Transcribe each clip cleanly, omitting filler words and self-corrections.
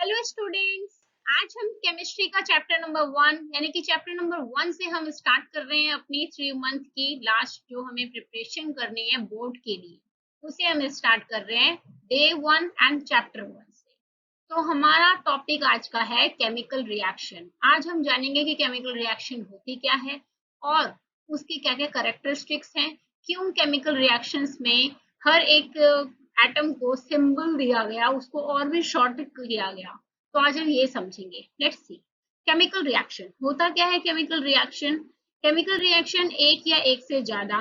Hello students, आज हम chemistry का चैप्टर नंबर 1 यानी कि चैप्टर नंबर 1 से हम स्टार्ट कर रहे हैं अपनी 3 मंथ की लास्ट जो हमें प्रिपरेशन करनी है बोर्ड के लिए, उसे हम स्टार्ट कर रहे हैं डे 1 एंड चैप्टर 1 से। तो हमारा टॉपिक आज का है केमिकल रिएक्शन। आज हम जानेंगे कि केमिकल रिएक्शन होती क्या है और उसके क्या क्या कैरेक्टरिस्टिक्स हैं, क्यों केमिकल रिएक्शंस में हर एक एटम को सिंबल दिया गया, उसको और भी शॉर्ट किया गया। तो आज हम ये समझेंगे। लेट्स सी केमिकल रिएक्शन होता क्या है। केमिकल रिएक्शन एक या एक से ज्यादा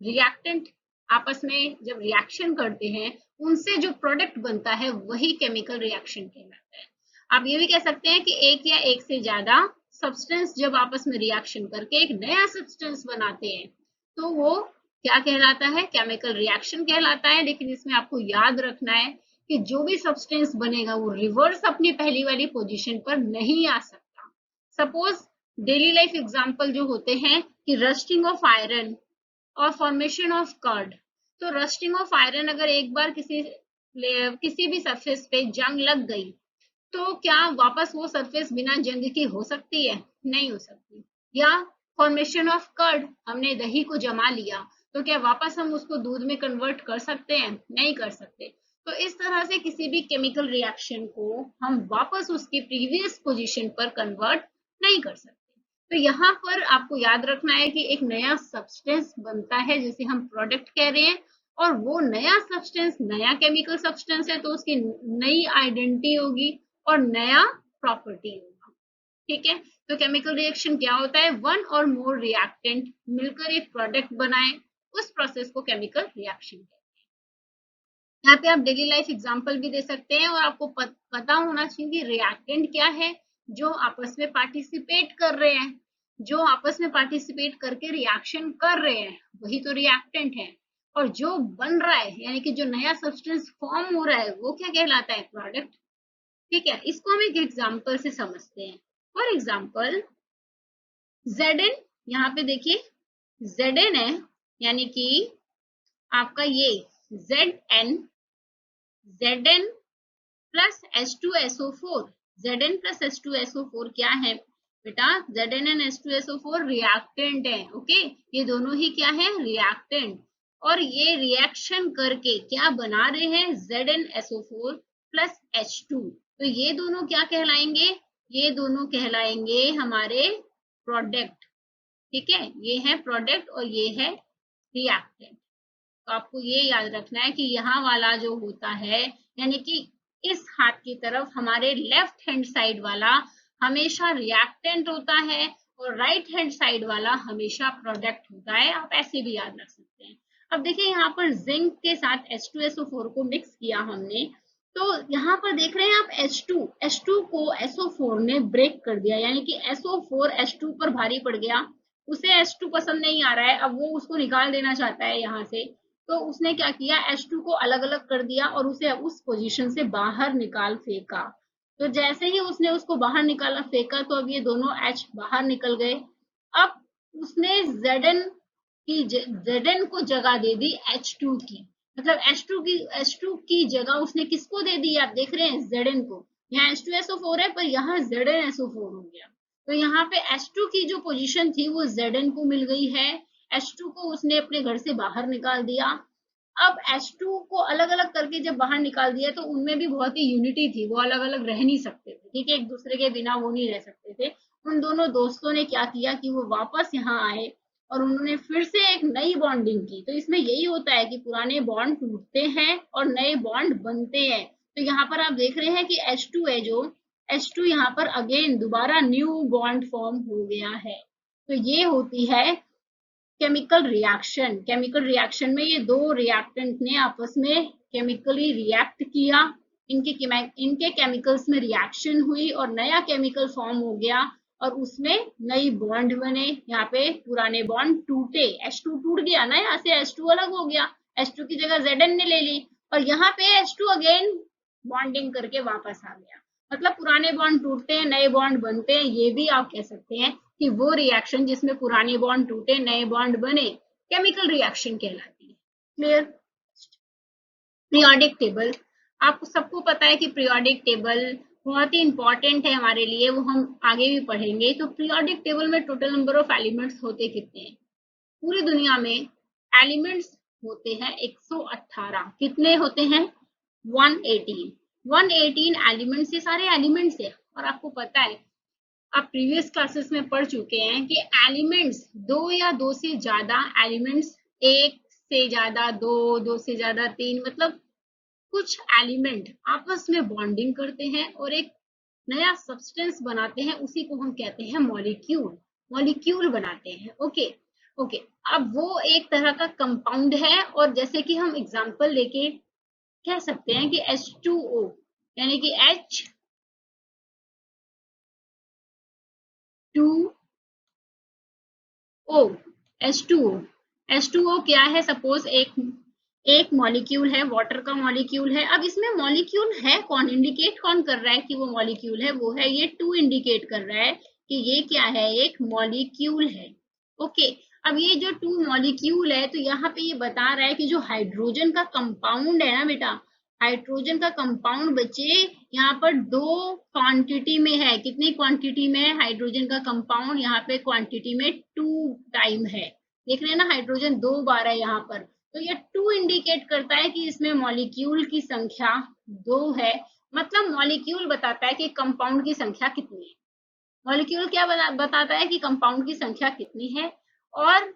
रिएक्टेंट आपस में जब रिएक्शन करते हैं, उनसे जो प्रोडक्ट बनता है वही केमिकल रिएक्शन कहलाता है। आप ये भी कह सकते हैं कि एक या एक से ज्यादा सब्सटेंस जब आपस में रिएक्शन करके एक नया सब्सटेंस बनाते हैं तो वो क्या कहलाता है, केमिकल रिएक्शन कहलाता है। लेकिन इसमें आपको याद रखना है कि जो भी सब्सटेंस बनेगा वो रिवर्स अपनी पहली वाली पोजीशन पर नहीं आ सकता। सपोज डेली लाइफ एग्जांपल जो होते हैं कि रस्टिंग ऑफ आयरन और फॉर्मेशन ऑफ कर्ड। तो रस्टिंग ऑफ आयरन अगर एक बार किसी भी सरफेस पे जंग लग गई तो क्या वापस वो सरफेस बिना जंग के हो सकती है? नहीं हो सकती। या फॉर्मेशन ऑफ कर्ड, हमने दही को जमा लिया तो क्या वापस हम उसको दूध में कन्वर्ट कर सकते हैं? नहीं कर सकते। तो इस तरह से किसी भी केमिकल रिएक्शन को हम वापस उसकी प्रीवियस पोजीशन पर कन्वर्ट नहीं कर सकते। तो यहाँ पर आपको याद रखना है कि एक नया सब्सटेंस बनता है जिसे हम प्रोडक्ट कह रहे हैं, और वो नया सब्सटेंस नया केमिकल सब्सटेंस है तो उसकी नई आइडेंटिटी होगी और नया प्रॉपर्टी होगा। ठीक है, तो केमिकल रिएक्शन क्या होता है? वन और मोर रिएक्टेंट मिलकर एक प्रोडक्ट बनाए, उस प्रोसेस को केमिकल रिएक्शन कहते हैं। यहाँ पे आप डेली लाइफ एग्जांपल भी दे सकते हैं और आपको पता होना चाहिए कि रिएक्टेंट क्या है। जो आपस में पार्टिसिपेट कर रहे हैं, जो आपस में पार्टिसिपेट करके रिएक्शन कर रहे हैं वही तो रिएक्टेंट है। और जो बन रहा है यानी कि जो नया सब्सटेंस फॉर्म हो रहा है वो क्या कहलाता है? प्रोडक्ट। ठीक है, इसको हम एक एग्जांपल से समझते हैं। फॉर एग्जांपल Zn, यहाँ पे देखिए Zn है यानी कि आपका ये Zn plus H2SO4। Zn plus H2SO4 क्या है बेटा? Zn and H2SO4 रिएक्टेंट है। ओके, ये दोनों ही क्या है? रिएक्टेंट। और ये रिएक्शन करके क्या बना रहे हैं? ZnSO4 plus H2। तो ये दोनों क्या कहलाएंगे? ये दोनों कहलाएंगे हमारे प्रोडक्ट। ठीक है, ये है प्रोडक्ट और ये है रिएक्टेंट। तो आपको ये याद रखना है कि यहाँ वाला जो होता है यानी कि इस हाथ की तरफ हमारे लेफ्ट हैंड साइड वाला हमेशा रिएक्टेंट होता है और राइट हैंड साइड वाला हमेशा प्रोडक्ट होता है। आप ऐसे भी याद रख सकते हैं। अब देखिए यहाँ पर जिंक के साथ H2SO4 को मिक्स किया हमने, तो यहाँ पर देख रहे हैं आप H2 को SO4 ने ब्रेक कर दिया यानी कि SO4 H2 पर भारी पड़ गया। उसे H2 पसंद नहीं आ रहा है, अब वो उसको निकाल देना चाहता है यहाँ से। तो उसने क्या किया? H2 को अलग अलग कर दिया और उसे उस पोजीशन से बाहर निकाल फेंका। तो जैसे ही उसने उसको बाहर निकाला फेंका तो अब ये दोनों H बाहर निकल गए। अब उसने Zn को जगह दे दी H2 की, मतलब H2 की जगह उसने किसको दे दी? आप देख रहे हैं Zn को। यहाँ H2SO4 है पर यहाँ ZnSO4 हो गया। तो यहाँ पे H2 की जो पोजीशन थी वो Zn को मिल गई है। H2 को उसने अपने घर से बाहर निकाल दिया। अब H2 को अलग अलग करके जब बाहर निकाल दिया तो उनमें भी बहुत ही यूनिटी थी, वो अलग अलग रह नहीं सकते थे। ठीक है, एक दूसरे के बिना वो नहीं रह सकते थे। उन दोनों दोस्तों ने क्या किया कि वो वापस यहाँ आए और उन्होंने फिर से एक नई बॉन्डिंग की। तो इसमें यही होता है कि पुराने बॉन्ड टूटते हैं और नए बॉन्ड बनते हैं। तो यहाँ पर आप देख रहे हैं कि H2 है, जो H2 यहाँ पर अगेन दोबारा न्यू बॉन्ड फॉर्म हो गया है। तो ये होती है केमिकल रिएक्शन में ये दो रिएक्टेंट ने आपस में केमिकली रिएक्ट किया, इनके केमिकल्स में रिएक्शन हुई और नया केमिकल फॉर्म हो गया और उसमें नई बॉन्ड बने। यहाँ पे पुराने बॉन्ड टूटे, H2 टूट गया ना, यहाँ से H2 अलग हो गया, H2 की जगह Zn ने ले ली और यहाँ पे H2 अगेन बॉन्डिंग करके वापस आ गया। मतलब पुराने बॉन्ड टूटते हैं नए बॉन्ड बनते हैं। ये भी आप कह सकते हैं कि वो रिएक्शन जिसमें पुराने बॉन्ड टूटे नए बॉन्ड बने केमिकल रिएक्शन कहलाती है। क्लियर? पीरियोडिक टेबल, आपको सबको पता है कि पीरियोडिक टेबल बहुत ही इंपॉर्टेंट है हमारे लिए, वो हम आगे भी पढ़ेंगे। तो पीरियोडिक टेबल में टोटल नंबर ऑफ एलिमेंट्स होते कितने हैं? पूरी दुनिया में एलिमेंट्स होते हैं 118। कितने होते हैं? 118। 118 एलिमेंट्स, ये सारे एलिमेंट्स है। और आपको पता है, आप प्रीवियस क्लासेस में पढ़ चुके हैं कि एलिमेंट्स दो या दो से ज्यादा एलिमेंट्स, एक से ज्यादा दो, दो से ज्यादा तीन, मतलब कुछ एलिमेंट आपस में बॉन्डिंग करते हैं और एक नया सब्सटेंस बनाते हैं, उसी को हम कहते हैं मॉलिक्यूल। मॉलिक्यूल बनाते हैं। Okay okay. अब वो एक तरह का कंपाउंड है, और जैसे कि हम एग्जांपल लेके कह सकते हैं कि H2O, यानी कि H2O, H2O, H2O क्या है? सपोज एक मॉलिक्यूल है, वाटर का मॉलिक्यूल है। अब इसमें मॉलिक्यूल है कौन? इंडिकेट कौन कर रहा है कि वो मॉलिक्यूल है? वो है ये 2 इंडिकेट कर रहा है कि ये क्या है? एक मॉलिक्यूल है। ओके। अब ये जो 2 मॉलिक्यूल है, तो यहाँ पे ये बता रहा है कि जो हाइड्रोजन का कंपाउंड है ना बेटा, हाइड्रोजन का कंपाउंड बच्चे यहाँ पर 2 क्वांटिटी में है। कितनी क्वांटिटी में है हाइड्रोजन का कंपाउंड? यहाँ पे क्वांटिटी में 2 टाइम है। देख रहे हैं ना, हाइड्रोजन 2 बार है यहाँ पर। तो ये 2 इंडिकेट करता है कि इसमें मॉलिक्यूल की संख्या 2 है। मतलब मॉलिक्यूल बताता है कि कंपाउंड की संख्या कितनी है। मॉलिक्यूल क्या बताता है कि कंपाउंड की संख्या कितनी है। और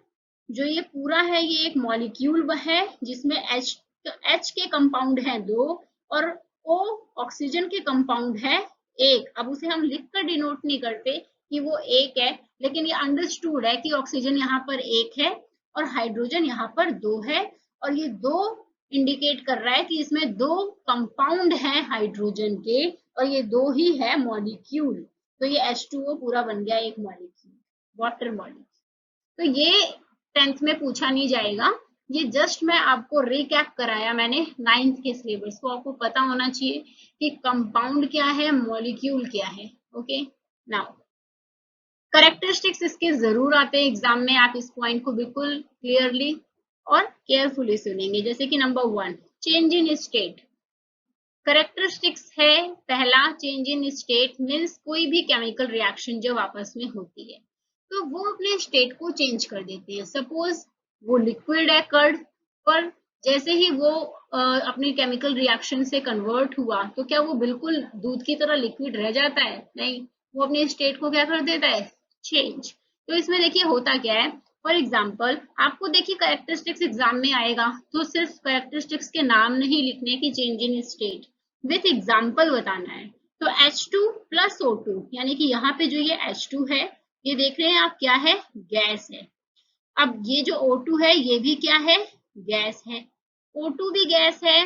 जो ये पूरा है, ये एक मॉलिक्यूल है जिसमें H के कंपाउंड हैं 2 और O ऑक्सीजन के कंपाउंड है 1। अब उसे हम लिखकर डिनोट नहीं करते कि वो 1 है, लेकिन ये अंडरस्टूड है कि ऑक्सीजन यहाँ पर 1 है और हाइड्रोजन यहाँ पर 2 है। और ये 2 इंडिकेट कर रहा है कि इसमें 2 कंपाउंड हैं हाइड्रोजन के, और ये 2 ही है मॉलिक्यूल। तो ये H2O पूरा बन गया एक मॉलिक्यूल, वाटर मॉलिक्यूल। तो ये 10th में पूछा नहीं जाएगा। ये जस्ट मैं आपको रिकैप कराया मैंने 9th के सिलेबस को। आपको पता होना चाहिए कि कंपाउंड क्या है, मॉलिक्यूल क्या है। ओके। नाउ करेक्टरिस्टिक्स इसके जरूर आते हैं एग्जाम में। आप इस पॉइंट को बिल्कुल क्लियरली और केयरफुली सुनेंगे। जैसे कि number 1, change in state. Characteristics है पहला, चेंज इन स्टेट मीन्स कोई भी केमिकल रिएक्शन जब आपस में होती है तो वो अपने स्टेट को चेंज कर देते हैं। सपोज वो लिक्विड है कर्ड, पर जैसे ही वो अपनी केमिकल रिएक्शन से कन्वर्ट हुआ तो क्या वो बिल्कुल दूध की तरह लिक्विड रह जाता है? नहीं, वो अपने स्टेट को क्या कर देता है? चेंज। तो इसमें देखिए होता क्या है। फॉर एग्जाम्पल आपको देखिए करेक्टरिस्टिक्स एग्जाम में आएगा तो सिर्फ करेक्टरिस्टिक्स के नाम नहीं लिखने की, change in state with example बताना है। तो H2 प्लस O2, यानी कि यहाँ पे जो ये H2 है, ये देख रहे हैं आप क्या है? गैस है। अब ये जो O2 है, ये भी क्या है? गैस है। O2 भी गैस है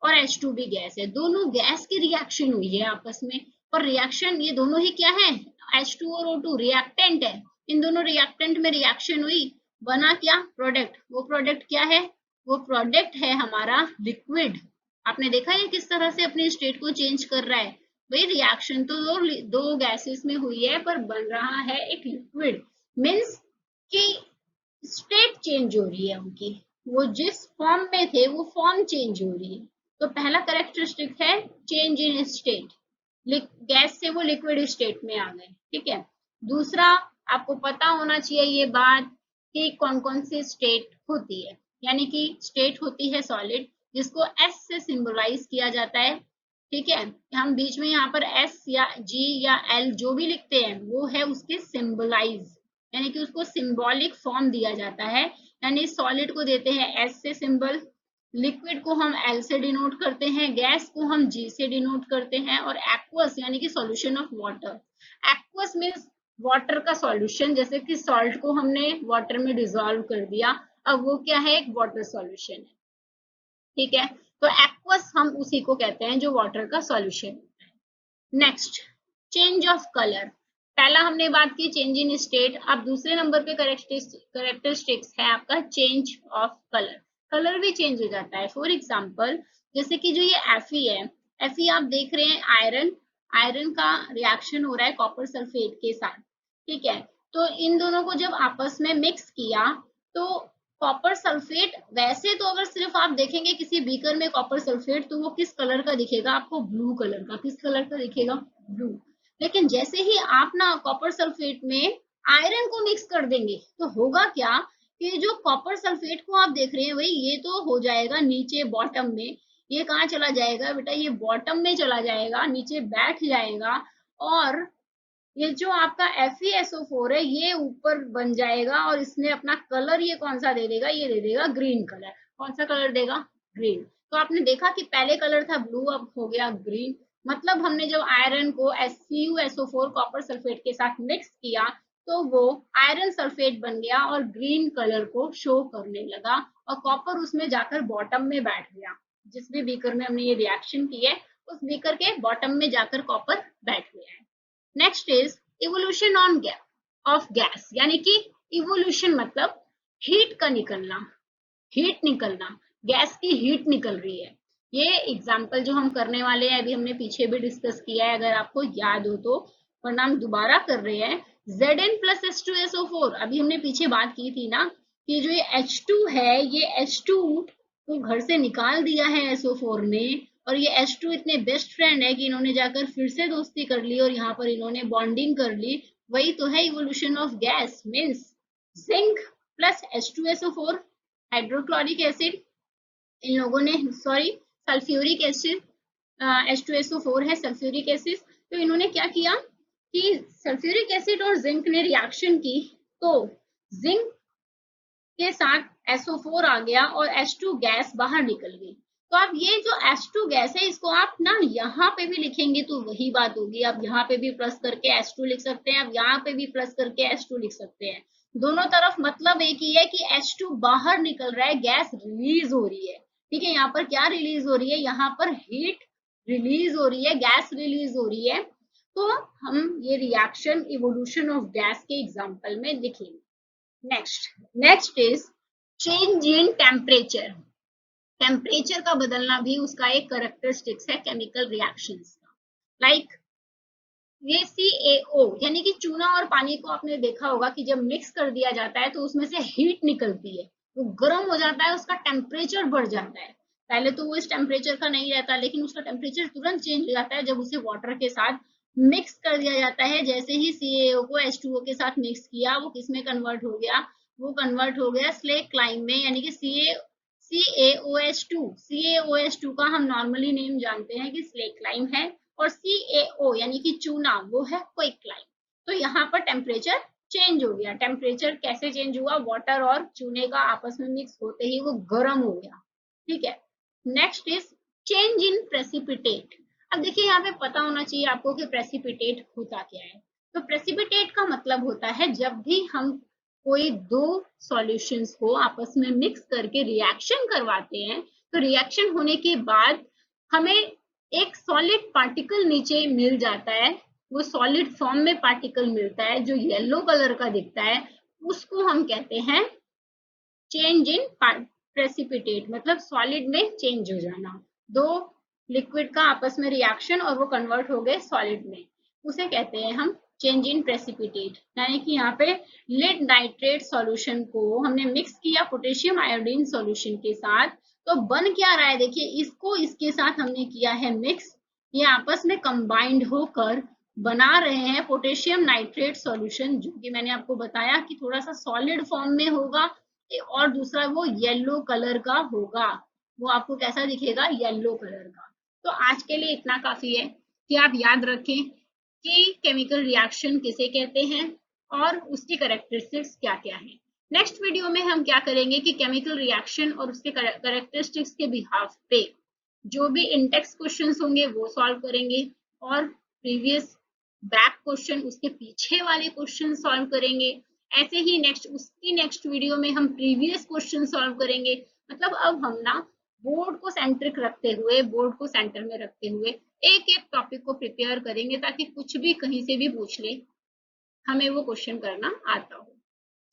और H2 भी गैस है। दोनों गैस की रिएक्शन हुई है आपस में, और रिएक्शन ये दोनों ही क्या है? H2 और O2 रिएक्टेंट है। इन दोनों रिएक्टेंट में रिएक्शन हुई, बना क्या? प्रोडक्ट। वो प्रोडक्ट क्या है? वो प्रोडक्ट है हमारा लिक्विड। आपने देखा है किस तरह से अपने स्टेट को चेंज कर रहा है? भाई रिएक्शन तो दो गैसेस में हुई है, पर बन रहा है एक लिक्विड। मीन्स कि स्टेट चेंज हो रही है उनकी, वो जिस फॉर्म में थे वो फॉर्म चेंज हो रही है। तो पहला करेक्टरिस्टिक है चेंज इन स्टेट, गैस से वो लिक्विड स्टेट में आ गए। ठीक है। दूसरा, आपको पता होना चाहिए ये बात कि कौन कौन सी स्टेट होती है। यानी कि स्टेट होती है सॉलिड, जिसको S से सिंबलाइज किया जाता है। ठीक है। हम बीच में यहाँ पर S या G या L जो भी लिखते हैं वो है उसके सिंबलाइज, यानी कि उसको सिंबॉलिक फॉर्म दिया जाता है। यानी सॉलिड को देते हैं S से सिंबल, लिक्विड को हम L से डिनोट करते हैं, गैस को हम G से डिनोट करते हैं, और एक्वस यानी कि solution of water. Aqueous means water का सॉल्यूशन, जैसे कि सॉल्ट को हमने वाटर में डिसॉल्व कर दिया, अब वो क्या है? एक वाटर सॉल्यूशन है। ठीक है। तो एक्वस हम उसी को कहते हैं जो वाटर का सॉल्यूशन होता है। Next, change of colour. पहला हमने बात की चेंज इन स्टेट। अब दूसरे नंबर पे करेक्टरिस्टिक्स है आपका चेंज ऑफ कलर। कलर भी चेंज हो जाता है। फॉर एग्जांपल जैसे कि जो ये Fe है, Fe आप देख रहे हैं आयरन, आयरन का रिएक्शन हो रहा है कॉपर सल्फेट के साथ। ठीक है। तो इन दोनों को जब आपस में मिक्स किया तो कॉपर सल्फेट, वैसे तो अगर सिर्फ आप देखेंगे किसी बीकर में कॉपर सल्फेट तो वो किस कलर का दिखेगा आपको, ब्लू कलर का। किस कलर का दिखेगा, ब्लू। लेकिन जैसे ही आप ना कॉपर सल्फेट में आयरन को मिक्स कर देंगे तो होगा क्या कि जो कॉपर सल्फेट को आप देख रहे हैं वही ये तो हो जाएगा नीचे बॉटम में, ये कहाँ चला जाएगा बेटा, ये बॉटम में चला जाएगा, नीचे बैठ जाएगा। और ये जो आपका FeSO4 है ये ऊपर बन जाएगा और इसने अपना कलर ये कौन सा दे देगा, ये दे देगा ग्रीन कलर। कौन सा कलर देगा, ग्रीन। तो आपने देखा कि पहले कलर था ब्लू, अब हो गया ग्रीन। मतलब हमने जब आयरन को CuSO4 कॉपर सल्फेट के साथ मिक्स किया तो वो आयरन सल्फेट बन गया और ग्रीन कलर को शो करने लगा और कॉपर उसमें जाकर बॉटम में बैठ गया। जिस भी बीकर में हमने ये रिएक्शन की है उस बीकर के बॉटम में जाकर कॉपर बैठ गया है। Next is evolution of gas, यानी कि इवोल्यूशन मतलब हीट का निकलना, हीट निकलना, गैस की हीट निकल रही है। ये एग्जांपल जो हम करने वाले हैं अभी हमने पीछे भी डिस्कस किया है, अगर आपको याद हो तो, वरना हम दोबारा कर रहे हैं। Zn plus H2SO4, अभी हमने पीछे बात की थी ना कि जो ये H2 है ये H2 को घर से निकाल दिया है SO4 ने, और ये H2 इतने बेस्ट फ्रेंड है कि इन्होंने जाकर फिर से दोस्ती कर ली और यहाँ पर इन्होंने बॉन्डिंग कर ली। वही तो है evolution of gas, means zinc plus H2SO4 hydrochloric acid, इन लोगों ने सॉरी सल्फ्यूरिक एसिड, H2SO4 है सल्फ्यूरिक एसिड। तो इन्होंने क्या किया कि सल्फ्यूरिक एसिड और जिंक ने रिएक्शन की तो जिंक के साथ SO4 आ गया और H2 गैस बाहर निकल गई। तो अब ये जो H2 गैस है इसको आप ना यहाँ पे भी लिखेंगे तो वही बात होगी। आप यहाँ पे भी प्लस करके H2 लिख सकते हैं, आप यहाँ पे भी प्लस करके H2 लिख सकते हैं। दोनों तरफ मतलब एक ही है कि H2 बाहर निकल रहा है, गैस रिलीज हो रही है। ठीक है, यहाँ पर क्या रिलीज हो रही है, यहाँ पर हीट रिलीज हो रही है, गैस रिलीज हो रही है। तो हम ये रिएक्शन इवोल्यूशन ऑफ गैस के एग्जाम्पल में लिखेंगे। Next is change in temperature. Temperature का बदलना भी उसका एक कैरेक्टरिस्टिक्स है केमिकल रिएक्शंस का। लाइक ये CaO यानी कि चूना और पानी को आपने देखा होगा कि जब मिक्स कर दिया जाता है तो उसमें से हीट निकलती है, वो गर्म हो जाता है, उसका टेम्परेचर बढ़ जाता है। पहले तो वो इस टेम्परेचर का नहीं रहता लेकिन उसका टेम्परेचर तुरंत चेंज हो जाता है जब उसे वाटर के साथ मिक्स कर दिया जाता है। जैसे ही CaO को H2O के साथ मिक्स किया वो किस में कन्वर्ट हो गया, वो कन्वर्ट हो गया स्लेक लाइम में, यानी कि CaOH2। CaOH2 का हम नॉर्मली नेम जानते हैं कि स्लेक लाइम है और CaO यानी कि चूना वो है क्विक लाइम। तो यहाँ पर टेम्परेचर चेंज हो गया। टेम्परेचर कैसे चेंज हुआ, वाटर और चूने का आपस में मिक्स होते ही वो गर्म हो गया। ठीक है, next is change in precipitate. अब देखिए यहाँ पे पता होना चाहिए आपको कि प्रेसिपिटेट होता क्या है। तो प्रेसिपिटेट का मतलब होता है जब भी हम कोई दो सॉल्यूशंस को आपस में मिक्स करके रिएक्शन करवाते हैं तो रिएक्शन होने के बाद हमें एक सॉलिड पार्टिकल नीचे मिल जाता है, वो सॉलिड फॉर्म में पार्टिकल मिलता है जो येलो कलर का दिखता है, उसको हम कहते हैं चेंज इन प्रेसिपिटेट, मतलब सॉलिड में चेंज हो जाना। दो लिक्विड का आपस में रिएक्शन और वो कन्वर्ट हो गए सॉलिड में, उसे कहते हैं हम चेंज इन प्रेसिपिटेट। यानी कि यहाँ पे लेड नाइट्रेट सॉल्यूशन को हमने मिक्स किया पोटेशियम आयोडीन सॉल्यूशन के साथ, तो बन क्या रहा है देखिए, इसको इसके साथ हमने किया है मिक्स, ये आपस में कंबाइंड होकर बना रहे हैं पोटेशियम नाइट्रेट सॉल्यूशन, जो कि मैंने आपको बताया कि थोड़ा सा सॉलिड फॉर्म में होगा और दूसरा वो येलो कलर का होगा। वो आपको कैसा दिखेगा, येलो कलर का। तो आज के लिए इतना काफी है कि आप याद रखें कि केमिकल रिएक्शन किसे कहते हैं और उसकी कैरेक्टरिस्टिक्स क्या क्या है। नेक्स्ट वीडियो में हम क्या करेंगे कि केमिकल रिएक्शन और उसके कैरेक्टरिस्टिक्स के बिहाफ पे जो भी इंडेक्स क्वेश्चंस होंगे वो सॉल्व करेंगे और प्रीवियस बैक क्वेश्चन उसके पीछे वाले क्वेश्चन सॉल्व करेंगे। ऐसे ही नेक्स्ट वीडियो में हम प्रीवियस क्वेश्चन सॉल्व करेंगे। मतलब अब हम ना बोर्ड को सेंट्रिक रखते हुए, बोर्ड को सेंटर में रखते हुए एक एक टॉपिक को प्रिपेयर करेंगे ताकि कुछ भी कहीं से भी पूछ ले हमें वो क्वेश्चन करना आता हो।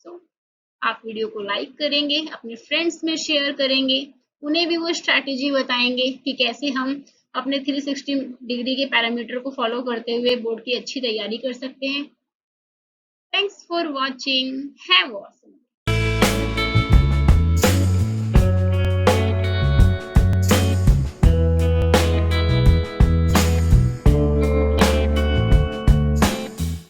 सो आप वीडियो को लाइक करेंगे, अपने फ्रेंड्स में शेयर करेंगे, उन्हें भी वो स्ट्रैटेजी बताएंगे कि कैसे हम अपने 360 डिग्री के पैरामीटर को फॉलो करते हुए बोर्ड की अच्छी तैयारी कर सकते हैं। Thanks for watching, have